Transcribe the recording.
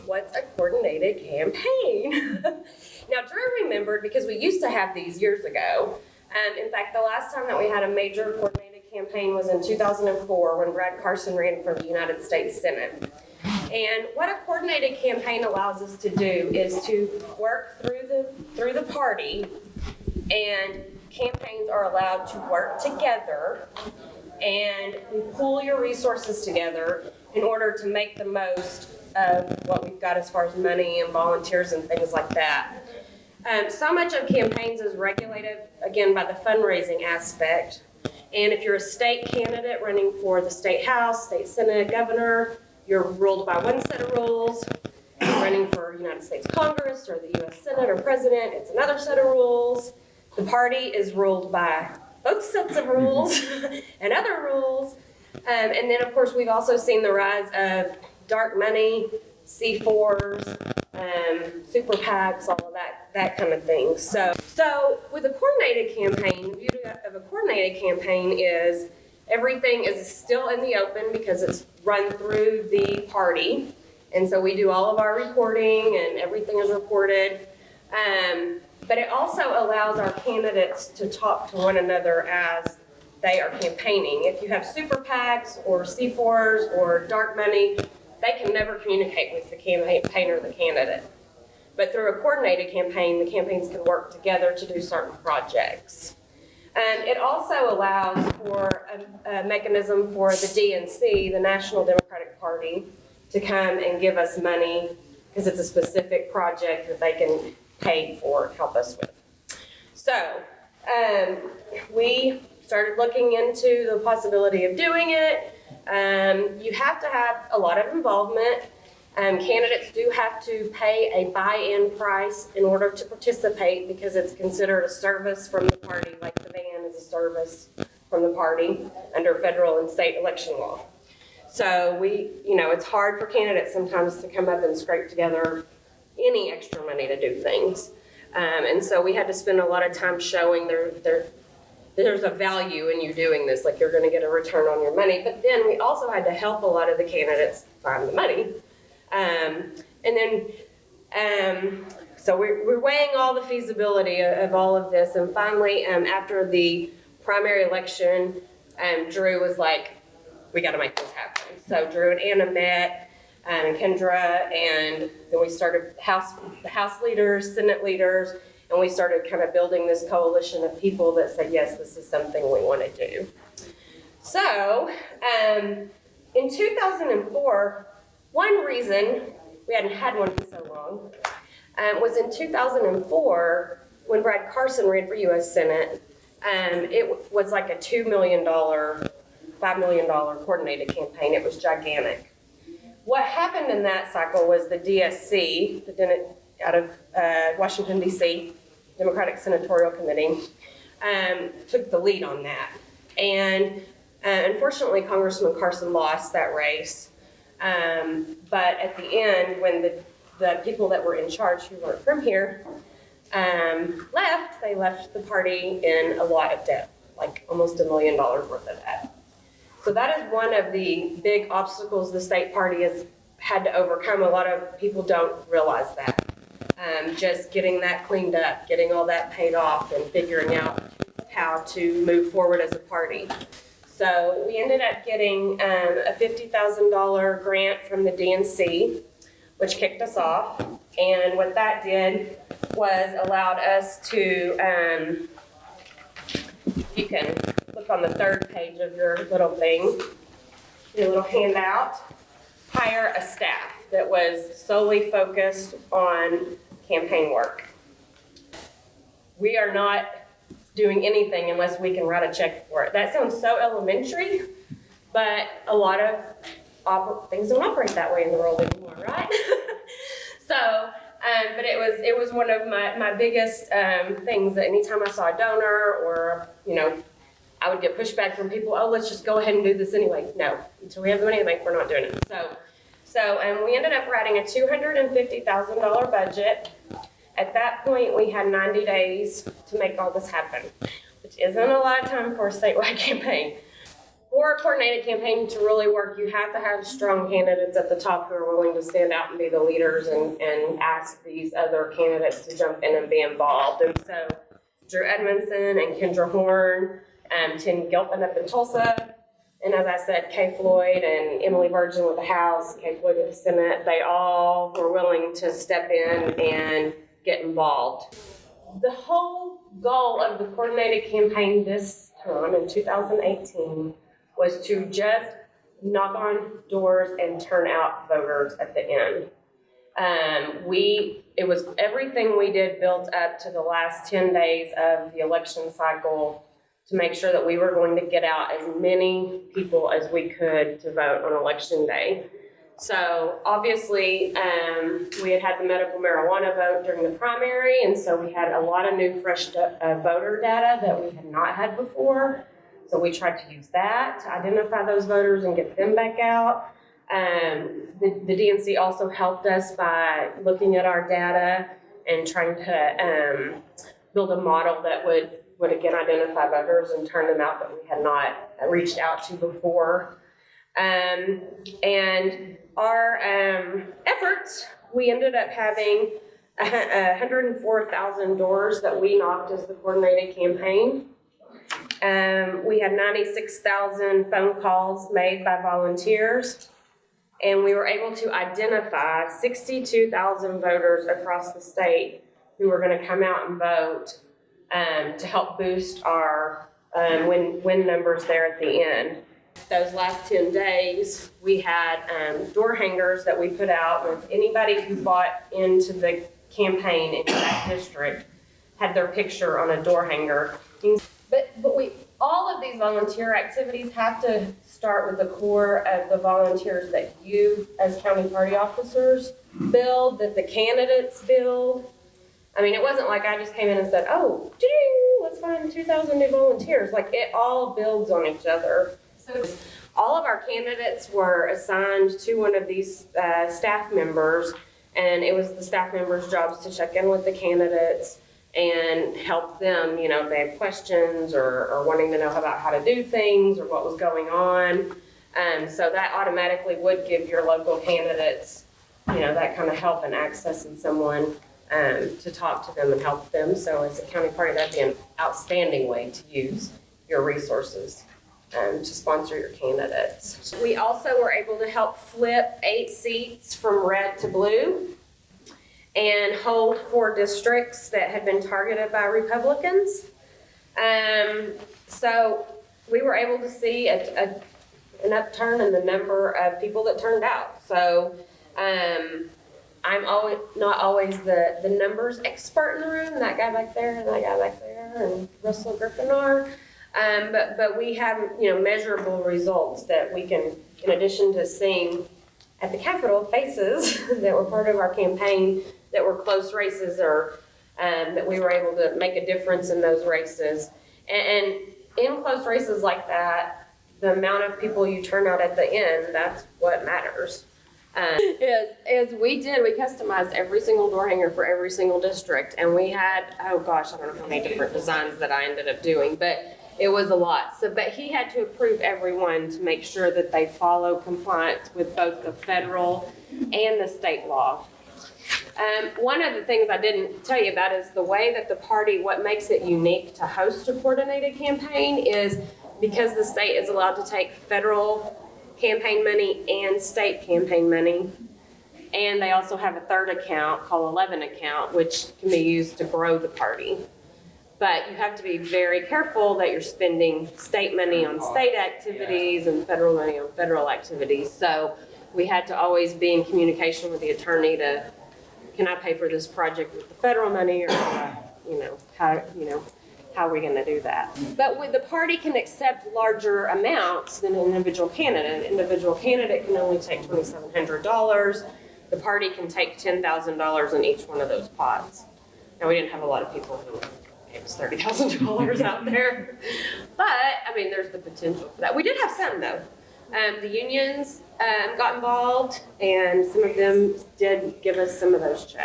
what's a coordinated campaign? Now, Drew remembered because we used to have these years ago. In fact, the last time that we had a major coordinated campaign was in 2004 when Brad Carson ran for the United States Senate. And what a coordinated campaign allows us to do is to work through the party, and campaigns are allowed to work together, and we pool your resources together in order to make the most of what we've got as far as money and volunteers and things like that. So much of campaigns is regulated, again, by the fundraising aspect. And if you're a state candidate running for the state house, state senate, governor, you're ruled by one set of rules. If you're running for United States Congress or the U.S. Senate or president, it's another set of rules. The party is ruled by both sets of rules and other rules. And then, of course, we've also seen the rise of dark money, C4s, super PACs, all of that kind of thing. So with a coordinated campaign, the beauty of a coordinated campaign is everything is still in the open because it's run through the party. And so we do all of our reporting and everything is reported. But it also allows our candidates to talk to one another as they are campaigning. If you have super PACs or C4s or dark money, they can never communicate with the campaign or the candidate. But through a coordinated campaign, the campaigns can work together to do certain projects. It also allows for a mechanism for the DNC, the National Democratic Party, to come and give us money because it's a specific project that they can pay for, help us with. So we started looking into the possibility of doing it. You have to have a lot of involvement. Candidates do have to pay a buy-in price in order to participate because it's considered a service from the party, like the van is a service from the party under federal and state election law. So it's hard for candidates sometimes to come up and scrape together any extra money to do things. And so we had to spend a lot of time showing there's a value in you doing this, like you're going to get a return on your money. But then we also had to help a lot of the candidates find the money. So we're weighing all the feasibility of all of this. And finally, after the primary election, Drew was like, we got to make this happen. So Drew and Anna met, and Kendra, and then we started the House leaders, Senate leaders, and we started kind of building this coalition of people that said, yes, this is something we want to do. So in 2004, one reason we hadn't had one for so long was in 2004 when Brad Carson ran for U.S. Senate. It was like a $2 million, $5 million coordinated campaign. It was gigantic. What happened in that cycle was the DSC, out of Washington, D.C., Democratic Senatorial Committee, took the lead on that. And unfortunately, Congressman Carson lost that race. But at the end, when the people that were in charge who weren't from here left, they left the party in a lot of debt, like almost $1 million worth of debt. So that is one of the big obstacles the state party has had to overcome. A lot of people don't realize that. Just getting that cleaned up, getting all that paid off, and figuring out how to move forward as a party. So we ended up getting a $50,000 grant from the DNC, which kicked us off. And what that did was allowed us to, you can look on the third page of your little thing, your little handout, hire a staff that was solely focused on campaign work. We are not doing anything unless we can write a check for it. That sounds so elementary, but a lot of things don't operate that way in the world anymore, right? But it was one of my biggest things that anytime I saw a donor or, I would get pushback from people, oh, let's just go ahead and do this anyway. No, until we have the money to make, we're not doing it. So we ended up writing a $250,000 budget. At that point, we had 90 days to make all this happen, which isn't a lot of time for a statewide campaign. For a coordinated campaign to really work, you have to have strong candidates at the top who are willing to stand out and be the leaders and ask these other candidates to jump in and be involved. And so Drew Edmondson and Kendra Horn, Tim Gilpin up in Tulsa, and as I said, Kay Floyd and Emily Virgin with the House, Kay Floyd with the Senate, they all were willing to step in and get involved. The whole goal of the coordinated campaign this time in 2018 was to just knock on doors and turn out voters at the end. It was everything we did built up to the last 10 days of the election cycle to make sure that we were going to get out as many people as we could to vote on election day. So obviously, we had the medical marijuana vote during the primary, and so we had a lot of new fresh voter data that we had not had before. So we tried to use that to identify those voters and get them back out. The DNC also helped us by looking at our data and trying to build a model that would again identify voters and turn them out that we had not reached out to before. And our efforts, we ended up having 104,000 doors that we knocked as the coordinated campaign. We had 96,000 phone calls made by volunteers, and we were able to identify 62,000 voters across the state who were going to come out and vote to help boost our win numbers there at the end. Those last 10 days, we had door hangers that we put out with anybody who bought into the campaign in that district had their picture on a door hanger. But all of these volunteer activities have to start with the core of the volunteers that you, as county party officers, build, that the candidates build. I mean, it wasn't like I just came in and said, oh, let's find 2,000 new volunteers. Like, it all builds on each other. So all of our candidates were assigned to one of these staff members, and it was the staff members' jobs to check in with the candidates and help them, if they had questions or wanting to know about how to do things or what was going on. So that automatically would give your local candidates, that kind of help and accessing someone to talk to them and help them. So as a county party, that'd be an outstanding way to use your resources to sponsor your candidates. We also were able to help flip 8 seats from red to blue and hold 4 districts that had been targeted by Republicans. So we were able to see an upturn in the number of people that turned out. So I'm not always the numbers expert in the room. That guy back there and that guy back there and Russell Griffin are. But we have measurable results that we can, in addition to seeing at the Capitol faces that were part of our campaign that were close races or that we were able to make a difference in those races. And in close races like that, the amount of people you turn out at the end, that's what matters. We customized every single door hanger for every single district. And we had, I don't know how many different designs that I ended up doing, but it was a lot. But he had to approve everyone to make sure that they follow compliance with both the federal and the state law. One of the things I didn't tell you about is the way that the party, what makes it unique to host a coordinated campaign is because the state is allowed to take federal campaign money and state campaign money. And they also have a third account called 11 account, which can be used to grow the party. But you have to be very careful that you're spending state money on state activities and federal money on federal activities. So we had to always be in communication with the attorney to, can I pay for this project with the federal money, or how are we going to do that? But with the party can accept larger amounts than an individual candidate. An individual candidate can only take $2,700. The party can take $10,000 in each one of those pots. Now, we didn't have a lot of people who gave us $30,000 out there, but there's the potential for that. We did have some though. The unions got involved, and some of them did give us some of those checks.